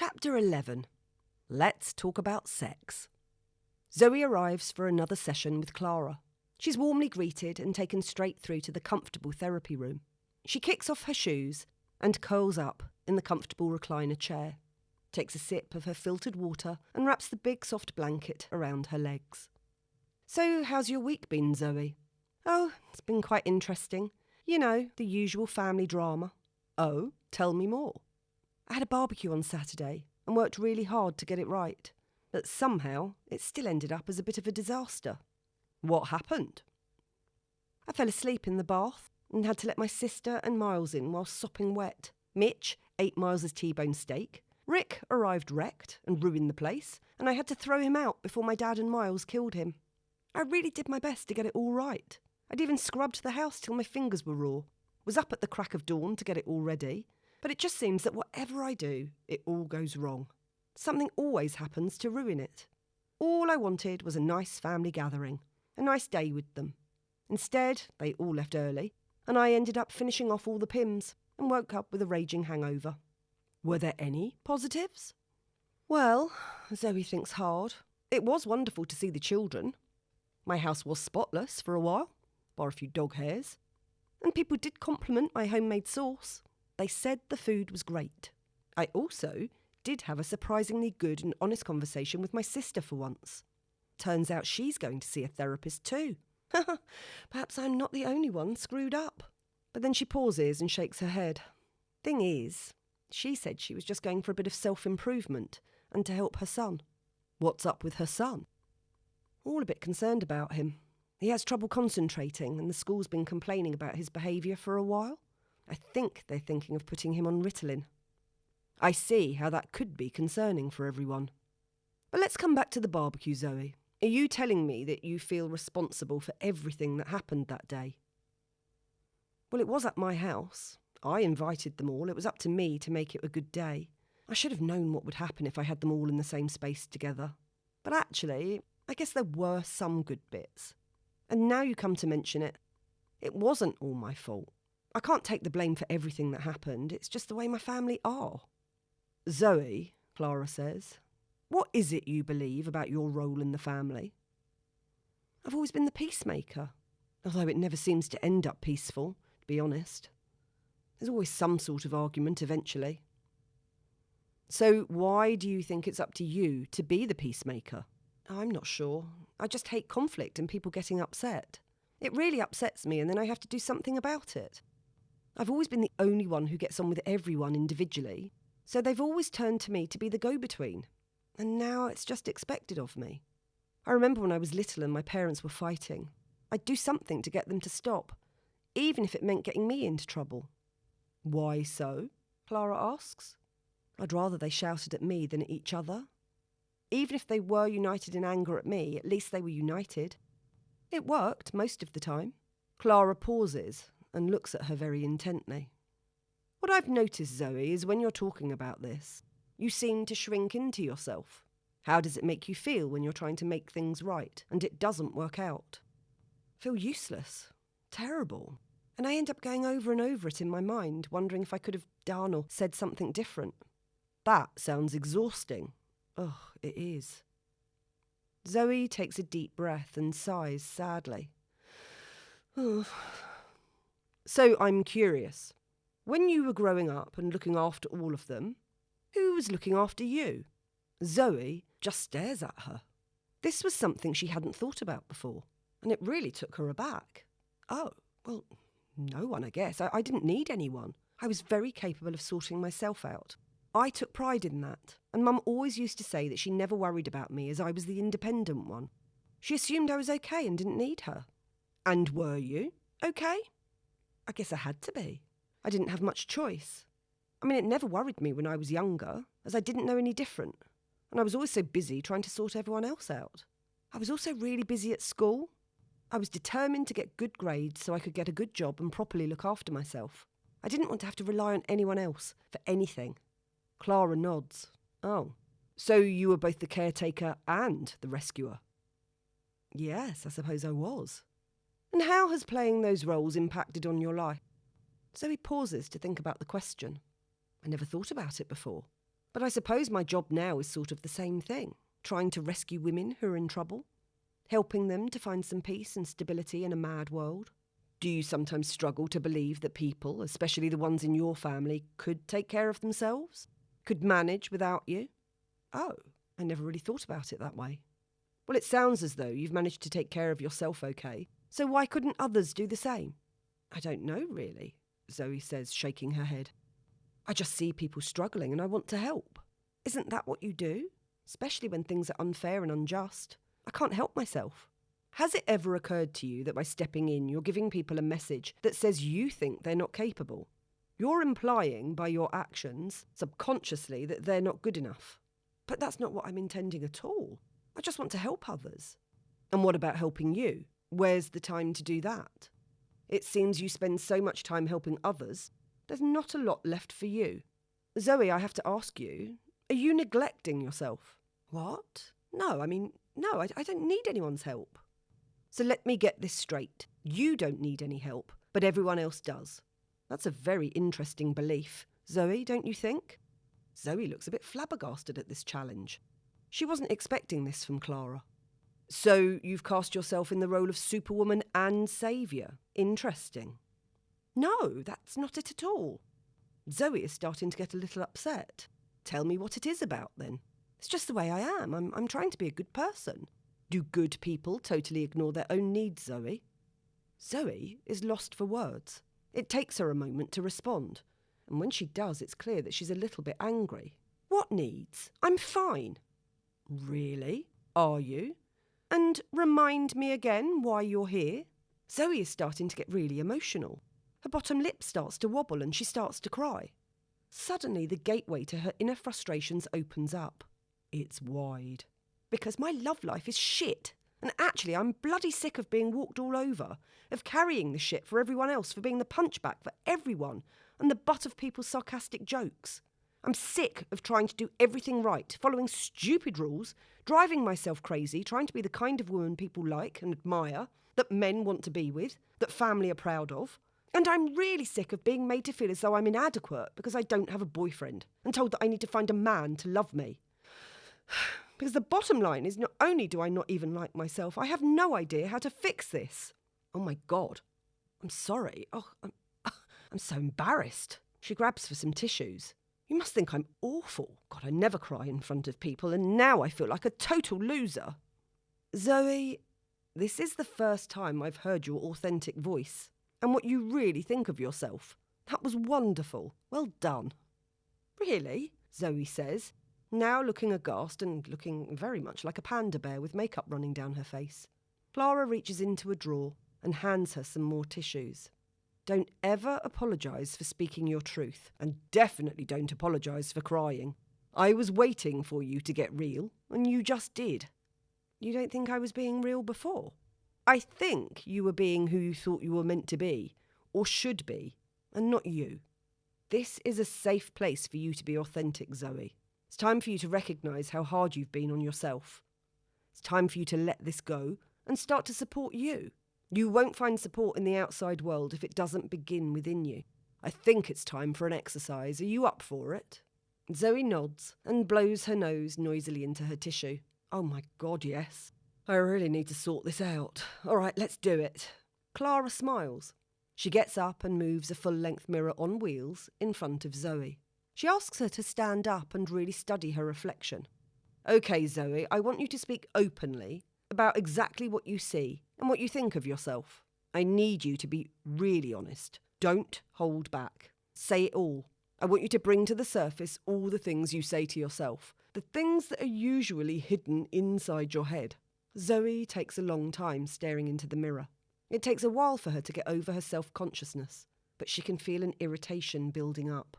Chapter 11. Let's talk about sex. Zoe arrives for another session with Clara. She's warmly greeted and taken straight through to the comfortable therapy room. She kicks off her shoes and curls up in the comfortable recliner chair, takes a sip of her filtered water and wraps the big soft blanket around her legs. So, how's your week been, Zoe? Oh, it's been quite interesting. You know, the usual family drama. Oh, tell me more. I had a barbecue on Saturday and worked really hard to get it right, but somehow it still ended up as a bit of a disaster. What happened? I fell asleep in the bath and had to let my sister and Miles in while sopping wet. Mitch ate Miles's T-bone steak. Rick arrived wrecked and ruined the place, and I had to throw him out before my dad and Miles killed him. I really did my best to get it all right. I'd even scrubbed the house till my fingers were raw. Was up at the crack of dawn to get it all ready. But it just seems that whatever I do, it all goes wrong. Something always happens to ruin it. All I wanted was a nice family gathering, a nice day with them. Instead, they all left early, and I ended up finishing off all the Pims and woke up with a raging hangover. Were there any positives? Well, Zoe thinks hard. It was wonderful to see the children. My house was spotless for a while, bar a few dog hairs. And people did compliment my homemade sauce. They said the food was great. I also did have a surprisingly good and honest conversation with my sister for once. Turns out she's going to see a therapist too. Perhaps I'm not the only one screwed up. But then she pauses and shakes her head. Thing is, she said she was just going for a bit of self-improvement and to help her son. What's up with her son? All a bit concerned about him. He has trouble concentrating and the school's been complaining about his behaviour for a while. I think they're thinking of putting him on Ritalin. I see how that could be concerning for everyone. But let's come back to the barbecue, Zoe. Are you telling me that you feel responsible for everything that happened that day? Well, it was at my house. I invited them all. It was up to me to make it a good day. I should have known what would happen if I had them all in the same space together. But actually, I guess there were some good bits. And now you come to mention it, it wasn't all my fault. I can't take the blame for everything that happened. It's just the way my family are. Zoe, Clara says, what is it you believe about your role in the family? I've always been the peacemaker, although it never seems to end up peaceful, to be honest. There's always some sort of argument eventually. So why do you think it's up to you to be the peacemaker? I'm not sure. I just hate conflict and people getting upset. It really upsets me and then I have to do something about it. I've always been the only one who gets on with everyone individually, so they've always turned to me to be the go-between. And now it's just expected of me. I remember when I was little and my parents were fighting. I'd do something to get them to stop, even if it meant getting me into trouble. Why so? Clara asks. I'd rather they shouted at me than at each other. Even if they were united in anger at me, at least they were united. It worked most of the time. Clara pauses and looks at her very intently. What I've noticed, Zoe, is when you're talking about this, you seem to shrink into yourself. How does it make you feel when you're trying to make things right and it doesn't work out? I feel useless, terrible, and I end up going over and over it in my mind, wondering if I could have done or said something different. That sounds exhausting. Ugh, it is. Zoe takes a deep breath and sighs sadly. So I'm curious. When you were growing up and looking after all of them, who was looking after you? Zoe just stares at her. This was something she hadn't thought about before, and it really took her aback. Oh, well, no one, I guess. I didn't need anyone. I was very capable of sorting myself out. I took pride in that, and Mum always used to say that she never worried about me as I was the independent one. She assumed I was okay and didn't need her. And were you okay? I guess I had to be. I didn't have much choice. I mean, it never worried me when I was younger, as I didn't know any different, and I was always so busy trying to sort everyone else out. I was also really busy at school. I was determined to get good grades so I could get a good job and properly look after myself. I didn't want to have to rely on anyone else for anything. Clara nods. Oh, so you were both the caretaker and the rescuer? Yes, I suppose I was. And how has playing those roles impacted on your life? Zoe pauses to think about the question. I never thought about it before. But I suppose my job now is sort of the same thing, trying to rescue women who are in trouble, helping them to find some peace and stability in a mad world. Do you sometimes struggle to believe that people, especially the ones in your family, could take care of themselves? Could manage without you? Oh, I never really thought about it that way. Well, it sounds as though you've managed to take care of yourself okay, so why couldn't others do the same? I don't know, really, Zoe says, shaking her head. I just see people struggling and I want to help. Isn't that what you do? Especially when things are unfair and unjust. I can't help myself. Has it ever occurred to you that by stepping in, you're giving people a message that says you think they're not capable? You're implying by your actions, subconsciously, that they're not good enough. But that's not what I'm intending at all. I just want to help others. And what about helping you? Where's the time to do that? It seems you spend so much time helping others, there's not a lot left for you. Zoe, I have to ask you, are you neglecting yourself? What? No, I don't need anyone's help. So let me get this straight. You don't need any help, but everyone else does. That's a very interesting belief. Zoe, don't you think? Zoe looks a bit flabbergasted at this challenge. She wasn't expecting this from Clara. So you've cast yourself in the role of superwoman and saviour. Interesting. No, that's not it at all. Zoe is starting to get a little upset. Tell me what it is about, then. It's just the way I am. I'm trying to be a good person. Do good people totally ignore their own needs, Zoe? Zoe is lost for words. It takes her a moment to respond. And when she does, it's clear that she's a little bit angry. What needs? I'm fine. Really? Are you? And remind me again why you're here. Zoe is starting to get really emotional. Her bottom lip starts to wobble and she starts to cry. Suddenly, the gateway to her inner frustrations opens up. It's wide. Because my love life is shit. And actually, I'm bloody sick of being walked all over, of carrying the shit for everyone else, for being the punchback for everyone, and the butt of people's sarcastic jokes. I'm sick of trying to do everything right, following stupid rules, driving myself crazy, trying to be the kind of woman people like and admire, that men want to be with, that family are proud of. And I'm really sick of being made to feel as though I'm inadequate because I don't have a boyfriend, and told that I need to find a man to love me. Because the bottom line is, not only do I not even like myself, I have no idea how to fix this. Oh my God. I'm sorry. I'm so embarrassed. She grabs for some tissues. You must think I'm awful. God, I never cry in front of people, and now I feel like a total loser. Zoe, this is the first time I've heard your authentic voice, and what you really think of yourself. That was wonderful. Well done. Really? Zoe says, now looking aghast and looking very much like a panda bear with makeup running down her face. Clara reaches into a drawer and hands her some more tissues. Don't ever apologise for speaking your truth, and definitely don't apologise for crying. I was waiting for you to get real, and you just did. You don't think I was being real before? I think you were being who you thought you were meant to be, or should be, and not you. This is a safe place for you to be authentic, Zoe. It's time for you to recognise how hard you've been on yourself. It's time for you to let this go and start to support you. You won't find support in the outside world if it doesn't begin within you. I think it's time for an exercise. Are you up for it? Zoe nods and blows her nose noisily into her tissue. Oh my God, yes. I really need to sort this out. All right, let's do it. Clara smiles. She gets up and moves a full-length mirror on wheels in front of Zoe. She asks her to stand up and really study her reflection. OK, Zoe, I want you to speak openly about exactly what you see and what you think of yourself. I need you to be really honest. Don't hold back. Say it all. I want you to bring to the surface all the things you say to yourself, the things that are usually hidden inside your head. Zoe takes a long time staring into the mirror. It takes a while for her to get over her self-consciousness, but she can feel an irritation building up.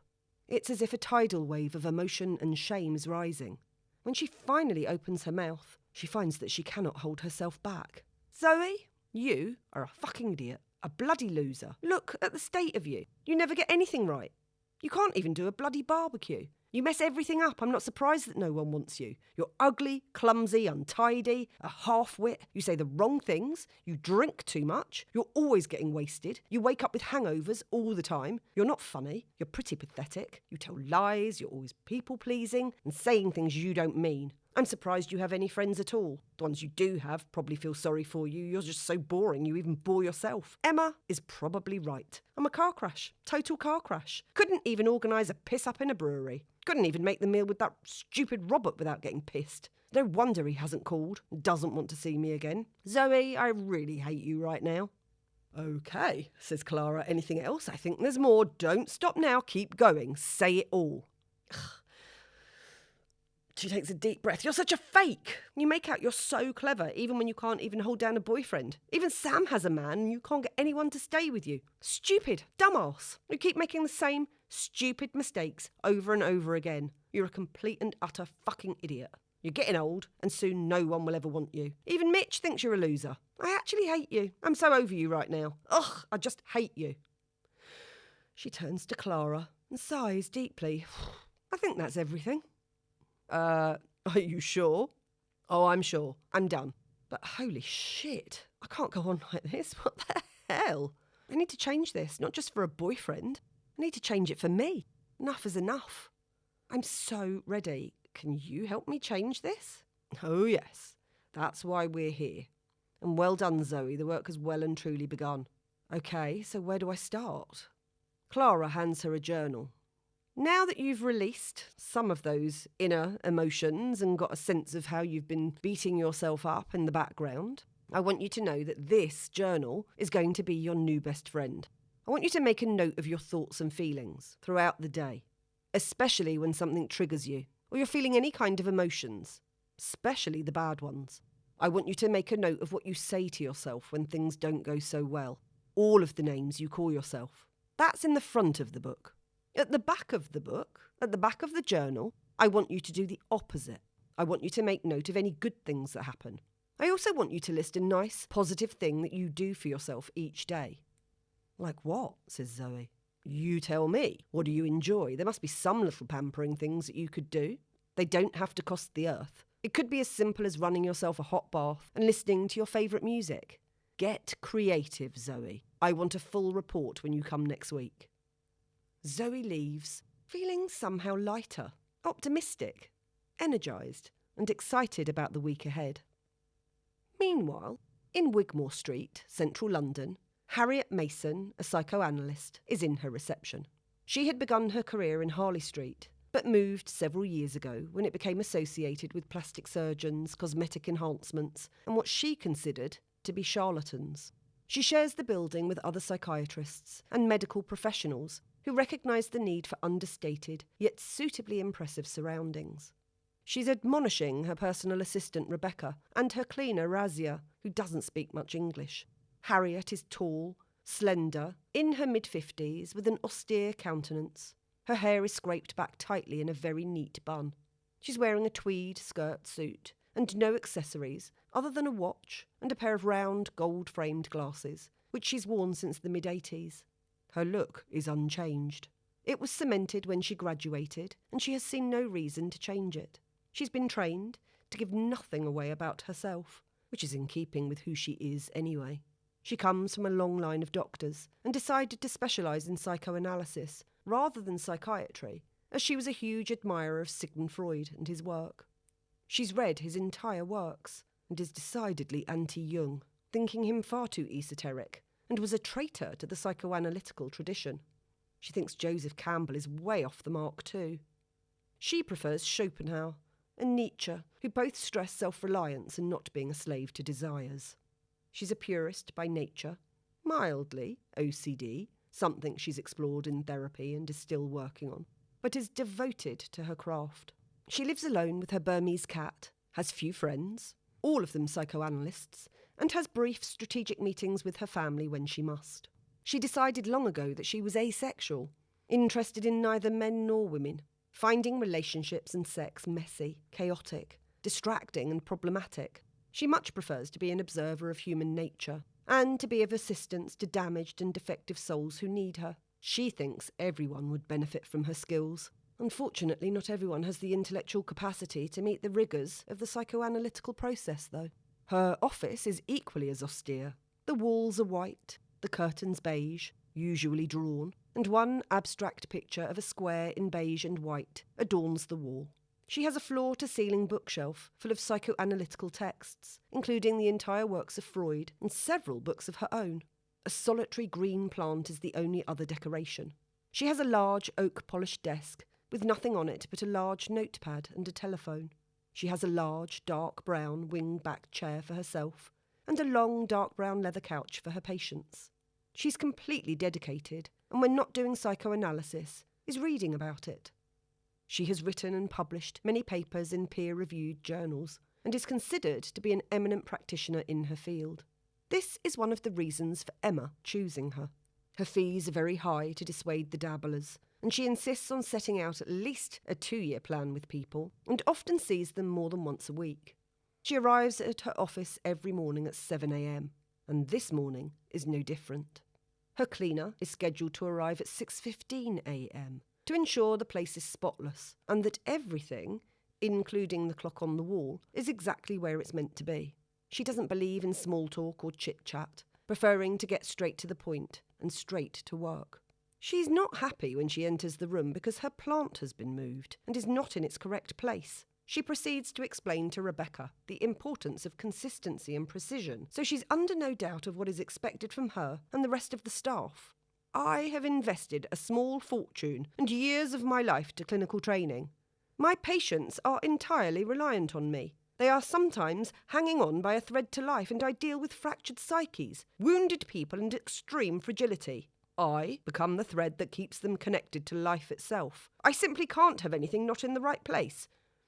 It's as if a tidal wave of emotion and shame is rising. When she finally opens her mouth, she finds that she cannot hold herself back. Zoe, you are a fucking idiot, a bloody loser. Look at the state of you. You never get anything right. You can't even do a bloody barbecue. You mess everything up. I'm not surprised that no one wants you. You're ugly, clumsy, untidy, a half-wit. You say the wrong things. You drink too much. You're always getting wasted. You wake up with hangovers all the time. You're not funny. You're pretty pathetic. You tell lies. You're always people-pleasing and saying things you don't mean. I'm surprised you have any friends at all. The ones you do have probably feel sorry for you. You're just so boring, you even bore yourself. Emma is probably right. I'm a car crash. Total car crash. Couldn't even organise a piss-up in a brewery. Couldn't even make the meal with that stupid Robert without getting pissed. No wonder he hasn't called. Doesn't want to see me again. Zoe, I really hate you right now. OK, says Clara. Anything else? I think there's more. Don't stop now. Keep going. Say it all. She takes a deep breath. You're such a fake. You make out you're so clever, even when you can't even hold down a boyfriend. Even Sam has a man and you can't get anyone to stay with you. Stupid. Dumbass. You keep making the same stupid mistakes over and over again. You're a complete and utter fucking idiot. You're getting old and soon no one will ever want you. Even Mitch thinks you're a loser. I actually hate you. I'm so over you right now. Ugh, I just hate you. She turns to Clara and sighs deeply. I think that's everything. Are you sure? Oh, I'm sure. I'm done. But holy shit, I can't go on like this. What the hell? I need to change this, not just for a boyfriend. I need to change it for me. Enough is enough. I'm so ready. Can you help me change this? Oh, yes. That's why we're here. And well done, Zoe. The work has well and truly begun. OK, so where do I start? Clara hands her a journal. Now that you've released some of those inner emotions and got a sense of how you've been beating yourself up in the background, I want you to know that this journal is going to be your new best friend. I want you to make a note of your thoughts and feelings throughout the day, especially when something triggers you or you're feeling any kind of emotions, especially the bad ones. I want you to make a note of what you say to yourself when things don't go so well. All of the names you call yourself. That's in the front of the book. At the back of the book, at the back of the journal, I want you to do the opposite. I want you to make note of any good things that happen. I also want you to list a nice, positive thing that you do for yourself each day. Like what? Says Zoe. You tell me. What do you enjoy? There must be some little pampering things that you could do. They don't have to cost the earth. It could be as simple as running yourself a hot bath and listening to your favourite music. Get creative, Zoe. I want a full report when you come next week. Zoe leaves, feeling somehow lighter, optimistic, energised and excited about the week ahead. Meanwhile, in Wigmore Street, central London, Harriet Mason, a psychoanalyst, is in her reception. She had begun her career in Harley Street, but moved several years ago when it became associated with plastic surgeons, cosmetic enhancements, and what she considered to be charlatans. She shares the building with other psychiatrists and medical professionals who recognise the need for understated, yet suitably impressive surroundings. She's admonishing her personal assistant Rebecca and her cleaner Razia, who doesn't speak much English. Harriet is tall, slender, in her mid-50s, with an austere countenance. Her hair is scraped back tightly in a very neat bun. She's wearing a tweed skirt suit and no accessories other than a watch and a pair of round, gold-framed glasses, which she's worn since the mid-80s. Her look is unchanged. It was cemented when she graduated, and she has seen no reason to change it. She's been trained to give nothing away about herself, which is in keeping with who she is anyway. She comes from a long line of doctors and decided to specialise in psychoanalysis rather than psychiatry, as she was a huge admirer of Sigmund Freud and his work. She's read his entire works and is decidedly anti-Jung, thinking him far too esoteric, and was a traitor to the psychoanalytical tradition. She thinks Joseph Campbell is way off the mark too. She prefers Schopenhauer and Nietzsche, who both stress self-reliance and not being a slave to desires. She's a purist by nature, mildly OCD, something she's explored in therapy and is still working on, but is devoted to her craft. She lives alone with her Burmese cat, has few friends, all of them psychoanalysts, and has brief strategic meetings with her family when she must. She decided long ago that she was asexual, interested in neither men nor women, finding relationships and sex messy, chaotic, distracting and problematic. She much prefers to be an observer of human nature and to be of assistance to damaged and defective souls who need her. She thinks everyone would benefit from her skills. Unfortunately, not everyone has the intellectual capacity to meet the rigours of the psychoanalytical process, though. Her office is equally as austere. The walls are white, the curtains beige, usually drawn, and one abstract picture of a square in beige and white adorns the wall. She has a floor-to-ceiling bookshelf full of psychoanalytical texts, including the entire works of Freud and several books of her own. A solitary green plant is the only other decoration. She has a large oak-polished desk with nothing on it but a large notepad and a telephone. She has a large, dark brown wing-back chair for herself and a long, dark brown leather couch for her patients. She's completely dedicated, and when not doing psychoanalysis, is reading about it. She has written and published many papers in peer-reviewed journals and is considered to be an eminent practitioner in her field. This is one of the reasons for Emma choosing her. Her fees are very high to dissuade the dabblers, and she insists on setting out at least a 2-year plan with people and often sees them more than once a week. She arrives at her office every morning at 7 a.m, and this morning is no different. Her cleaner is scheduled to arrive at 6:15 a.m. to ensure the place is spotless and that everything, including the clock on the wall, is exactly where it's meant to be. She doesn't believe in small talk or chit-chat, preferring to get straight to the point and straight to work. She's not happy when she enters the room because her plant has been moved and is not in its correct place. She proceeds to explain to Rebecca the importance of consistency and precision, so she's under no doubt of what is expected from her and the rest of the staff. I have invested a small fortune and years of my life to clinical training. My patients are entirely reliant on me. They are sometimes hanging on by a thread to life, and I deal with fractured psyches, wounded people and extreme fragility. I become the thread that keeps them connected to life itself. I simply can't have anything not in the right place.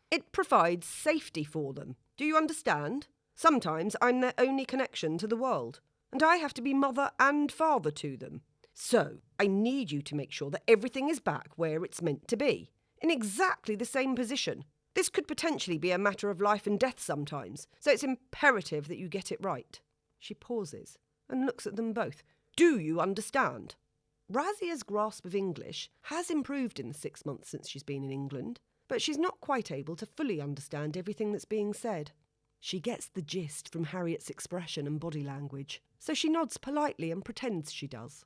It provides safety for them. Do you understand? Sometimes I'm their only connection to the world, and I have to be mother and father to them. So I need you to make sure that everything is back where it's meant to be, in exactly the same position. This could potentially be a matter of life and death sometimes, so it's imperative that you get it right. She pauses and looks at them both. Do you understand? Razia's grasp of English has improved in the 6 months since she's been in England, but she's not quite able to fully understand everything that's being said. She gets the gist from Harriet's expression and body language, so she nods politely and pretends she does.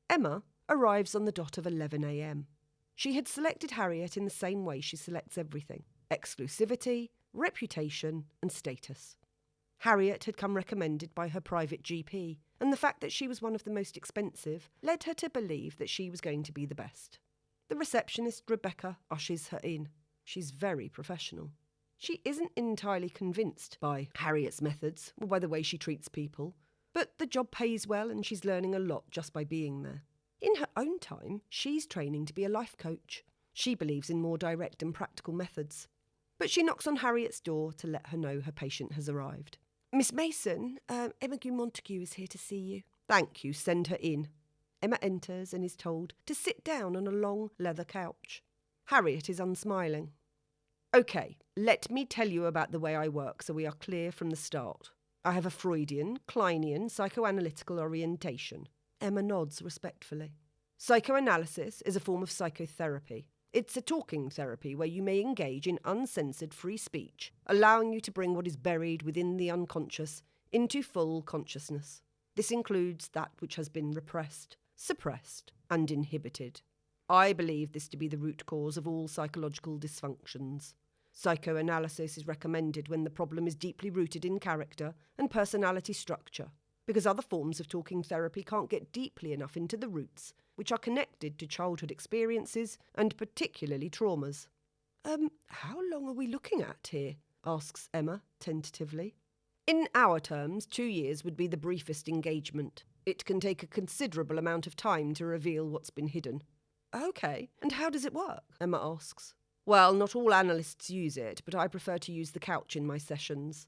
Emma arrives on the dot of 11 a.m. She had selected Harriet in the same way she selects everything: exclusivity, reputation, and status. Harriet had come recommended by her private GP, and the fact that she was one of the most expensive led her to believe that she was going to be the best. The receptionist, Rebecca, ushers her in. She's very professional. She isn't entirely convinced by Harriet's methods or by the way she treats people, but the job pays well and she's learning a lot just by being there. In her own time, she's training to be a life coach. She believes in more direct and practical methods. But she knocks on Harriet's door to let her know her patient has arrived. Miss Mason, Emma Montague is here to see you. Thank you, send her in. Emma enters and is told to sit down on a long leather couch. Harriet is unsmiling. OK, let me tell you about the way I work so we are clear from the start. I have a Freudian, Kleinian, psychoanalytical orientation. Emma nods respectfully. Psychoanalysis is a form of psychotherapy. It's a talking therapy where you may engage in uncensored free speech, allowing you to bring what is buried within the unconscious into full consciousness. This includes that which has been repressed, suppressed, and inhibited. I believe this to be the root cause of all psychological dysfunctions. Psychoanalysis is recommended when the problem is deeply rooted in character and personality structure, because other forms of talking therapy can't get deeply enough into the roots, which are connected to childhood experiences and particularly traumas. How long are we looking at here? Asks Emma tentatively. In our terms, 2 years would be the briefest engagement. It can take a considerable amount of time to reveal what's been hidden. OK, and how does it work? Emma asks. Well, not all analysts use it, but I prefer to use the couch in my sessions.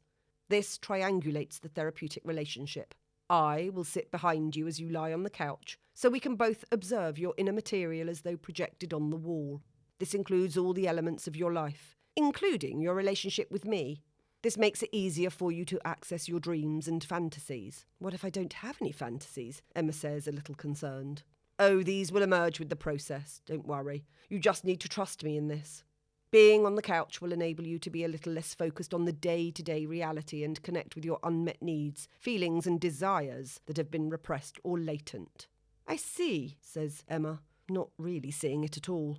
This triangulates the therapeutic relationship. I will sit behind you as you lie on the couch, so we can both observe your inner material as though projected on the wall. This includes all the elements of your life, including your relationship with me. This makes it easier for you to access your dreams and fantasies. What if I don't have any fantasies? Emma says, a little concerned. Oh, these will emerge with the process, don't worry. You just need to trust me in this. Being on the couch will enable you to be a little less focused on the day-to-day reality and connect with your unmet needs, feelings and desires that have been repressed or latent. I see, says Emma, not really seeing it at all.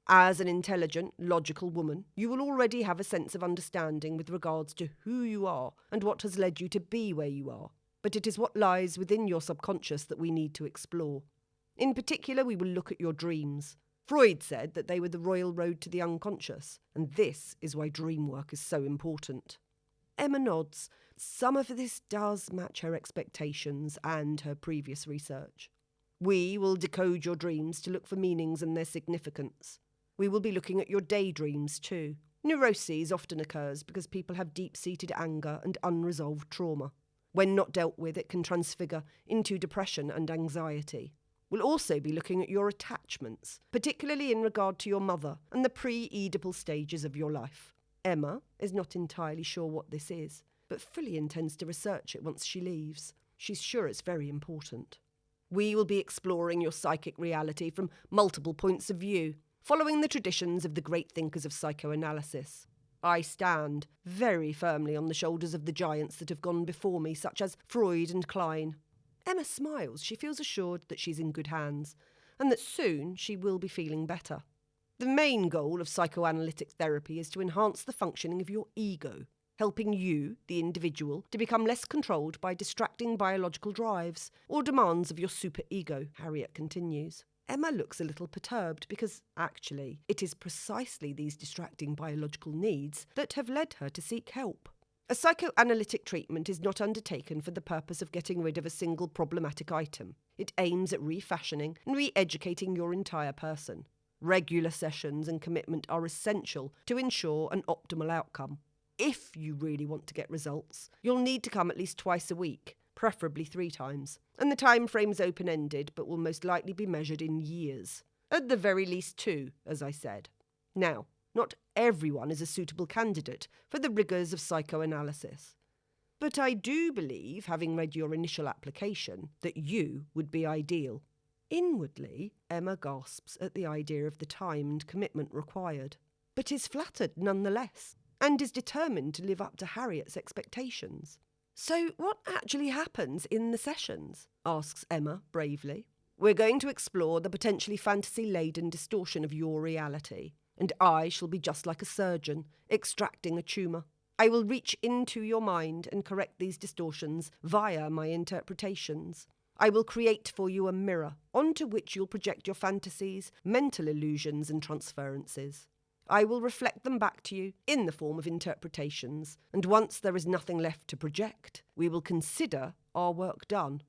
As an intelligent, logical woman, you will already have a sense of understanding with regards to who you are and what has led you to be where you are. But it is what lies within your subconscious that we need to explore. In particular, we will look at your dreams. Freud said that they were the royal road to the unconscious, and this is why dream work is so important. Emma nods. Some of this does match her expectations and her previous research. We will decode your dreams to look for meanings and their significance. We will be looking at your daydreams too. Neuroses often occurs because people have deep-seated anger and unresolved trauma. When not dealt with, it can transfigure into depression and anxiety. We'll also be looking at your attachments, particularly in regard to your mother and the pre-Oedipal stages of your life. Emma is not entirely sure what this is, but fully intends to research it once she leaves. She's sure it's very important. We will be exploring your psychic reality from multiple points of view, following the traditions of the great thinkers of psychoanalysis. I stand very firmly on the shoulders of the giants that have gone before me, such as Freud and Klein. Emma smiles. She feels assured that she's in good hands, and that soon she will be feeling better. The main goal of psychoanalytic therapy is to enhance the functioning of your ego, helping you, the individual, to become less controlled by distracting biological drives or demands of your superego, Harriet continues. Emma looks a little perturbed because, actually, it is precisely these distracting biological needs that have led her to seek help. A psychoanalytic treatment is not undertaken for the purpose of getting rid of a single problematic item. It aims at refashioning and re-educating your entire person. Regular sessions and commitment are essential to ensure an optimal outcome. If you really want to get results, you'll need to come at least twice a week, preferably 3 times, and the time frame's open-ended but will most likely be measured in years. At the very least 2, as I said. Now, not everyone is a suitable candidate for the rigours of psychoanalysis. But I do believe, having read your initial application, that you would be ideal. Inwardly, Emma gasps at the idea of the time and commitment required, but is flattered nonetheless, and is determined to live up to Harriet's expectations. So what actually happens in the sessions? Asks Emma bravely. We're going to explore the potentially fantasy-laden distortion of your reality, and I shall be just like a surgeon, extracting a tumour. I will reach into your mind and correct these distortions via my interpretations. I will create for you a mirror, onto which you'll project your fantasies, mental illusions and transferences. I will reflect them back to you in the form of interpretations, and once there is nothing left to project, we will consider our work done.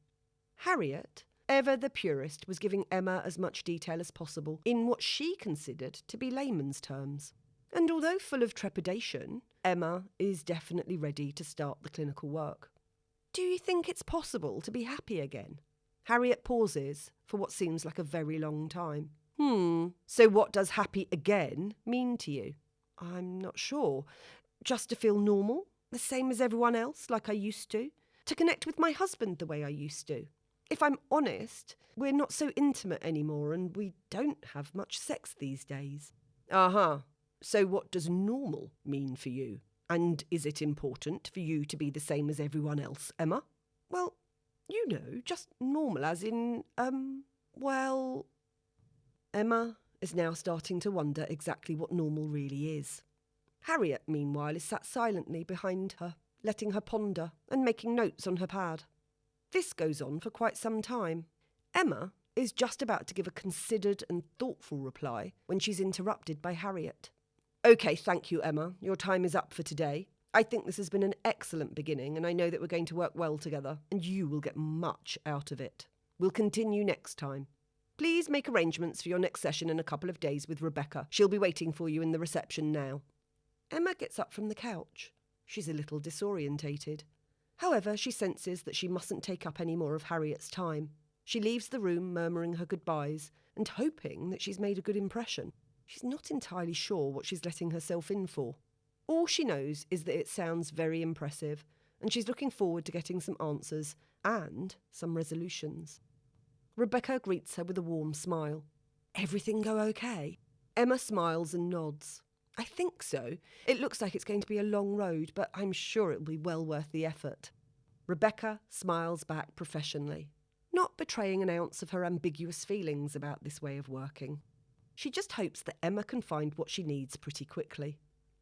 Harriet, ever the purist, was giving Emma as much detail as possible in what she considered to be layman's terms. And although full of trepidation, Emma is definitely ready to start the clinical work. Do you think it's possible to be happy again? Harriet pauses for what seems like a very long time. So what does happy again mean to you? I'm not sure. Just to feel normal, the same as everyone else, like I used to. To connect with my husband the way I used to. If I'm honest, we're not so intimate anymore and we don't have much sex these days. So what does normal mean for you? And is it important for you to be the same as everyone else, Emma? Well, you know, just normal as in, well... Emma is now starting to wonder exactly what normal really is. Harriet, meanwhile, is sat silently behind her, letting her ponder and making notes on her pad. This goes on for quite some time. Emma is just about to give a considered and thoughtful reply when she's interrupted by Harriet. OK, thank you, Emma. Your time is up for today. I think this has been an excellent beginning, and I know that we're going to work well together, and you will get much out of it. We'll continue next time. Please make arrangements for your next session in a couple of days with Rebecca. She'll be waiting for you in the reception now. Emma gets up from the couch. She's a little disorientated. However, she senses that she mustn't take up any more of Harriet's time. She leaves the room murmuring her goodbyes and hoping that she's made a good impression. She's not entirely sure what she's letting herself in for. All she knows is that it sounds very impressive, and she's looking forward to getting some answers and some resolutions. Rebecca greets her with a warm smile. Everything go okay? Emma smiles and nods. I think so. It looks like it's going to be a long road, but I'm sure it'll be well worth the effort. Rebecca smiles back professionally, not betraying an ounce of her ambiguous feelings about this way of working. She just hopes that Emma can find what she needs pretty quickly.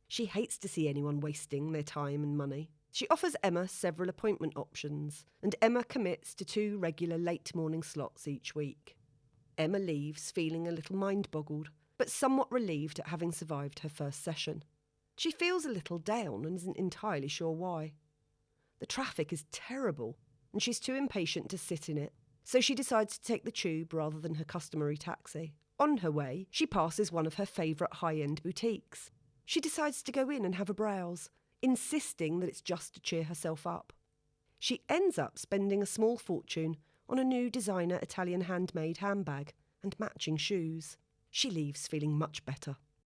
She hates to see anyone wasting their time and money. She offers Emma several appointment options, and Emma commits to 2 regular late morning slots each week. Emma leaves feeling a little mind-boggled, but somewhat relieved at having survived her first session. She feels a little down and isn't entirely sure why. The traffic is terrible, and she's too impatient to sit in it, so she decides to take the tube rather than her customary taxi. On her way, she passes one of her favourite high-end boutiques. She decides to go in and have a browse, insisting that it's just to cheer herself up. She ends up spending a small fortune on a new designer Italian handmade handbag and matching shoes. She leaves feeling much better.